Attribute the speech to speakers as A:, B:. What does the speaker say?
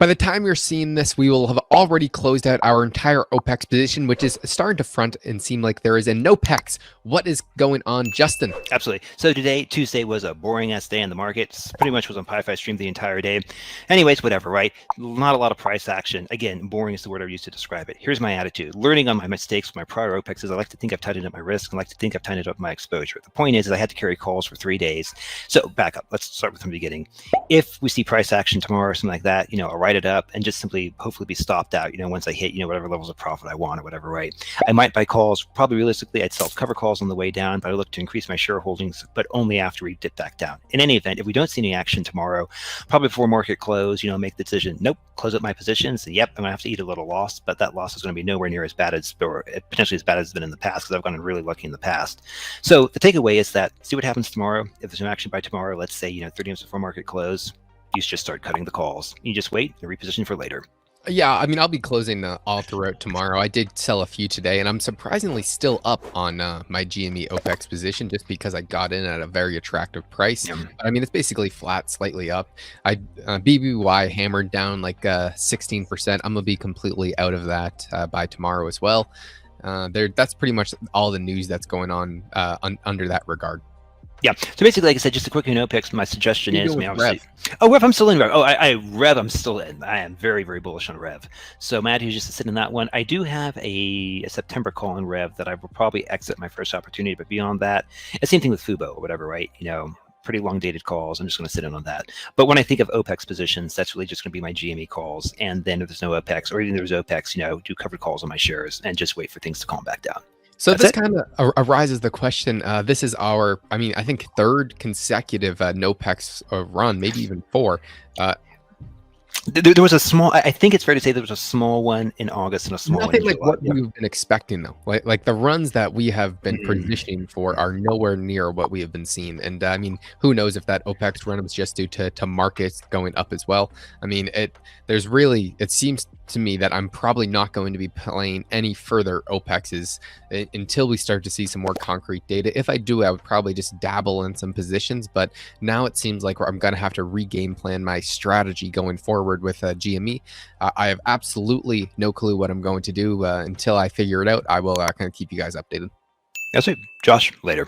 A: By the time you're seeing this, we will have already closed out our entire OPEX position, which is starting to front and seem like there is a NOPEX. What is going on, Justin?
B: Absolutely. So today, Tuesday, was a boring-ass day in the market. Pretty much was on Pi-Fi stream the entire day. Anyways, whatever, right? Not a lot of price action. Again, boring is the word I use to describe it. Here's my attitude. Learning on my mistakes, my prior OPEXs, I like to think I've tightened up my risk. I like to think I've tightened up my exposure. The point is I had to carry calls for 3 days. So back up. Let's start from the beginning. If we see price action tomorrow or something like that, I'll write it up and just simply hopefully be stopped out, once I hit, whatever levels of profit I want or whatever, right? I might buy calls. Probably realistically, I'd self-cover calls on the way down, but I look to increase my shareholdings, but only after we dip back down. In any event, if we don't see any action tomorrow, probably before market close, make the decision, nope, close up my positions. Yep, I'm gonna have to eat a little loss, but that loss is gonna be nowhere near as bad as, or potentially as bad as it's been in the past, because I've gotten really lucky in the past. So the takeaway is that see what happens tomorrow. If there's no action by tomorrow, let's say, 30 minutes before market close, you just start cutting the calls. You just wait and reposition for later.
A: Yeah, I mean, I'll be closing all throughout tomorrow. I did sell a few today, and I'm surprisingly still up on my GME OPEX position just because I got in at a very attractive price.
B: Yeah.
A: I mean, it's basically flat, slightly up. BBY hammered down like 16%. I'm gonna be completely out of that by tomorrow as well. That's pretty much all the news that's going on under that regard.
B: Yeah. So basically, like I said, just a quick NOPEX. My suggestion is, obviously.
A: Rev?
B: Oh, Rev, I'm still in Rev. Oh, Rev, I'm still in. I am very, very bullish on Rev. So Matt, who's just to sit in that one. I do have a September call in Rev that I will probably exit my first opportunity, but beyond that, the same thing with Fubo or whatever, right? Pretty long dated calls. I'm just going to sit in on that. But when I think of OPEX positions, that's really just going to be my GME calls. And then if there's no OPEX, or even if there's OPEX, do covered calls on my shares and just wait for things to calm back down.
A: So this kind of arises the question, this is our, I think third consecutive NOPEX run, maybe even four.
B: There was a small, I think it's fair to say there was a small one in August and a small one in
A: like
B: July.
A: what we've been expecting though. Like the runs that we have been positioning for are nowhere near what we have been seeing. And I mean, who knows if that OPEX run was just due to markets going up as well. I mean, it seems to me that I'm probably not going to be playing any further OPEXs until we start to see some more concrete data. If I do, I would probably just dabble in some positions, but now it seems like I'm going to have to re-game plan my strategy going forward with GME. I have absolutely no clue what I'm going to do until I figure it out. I will kind of keep you guys updated.
B: That's it. Josh, later.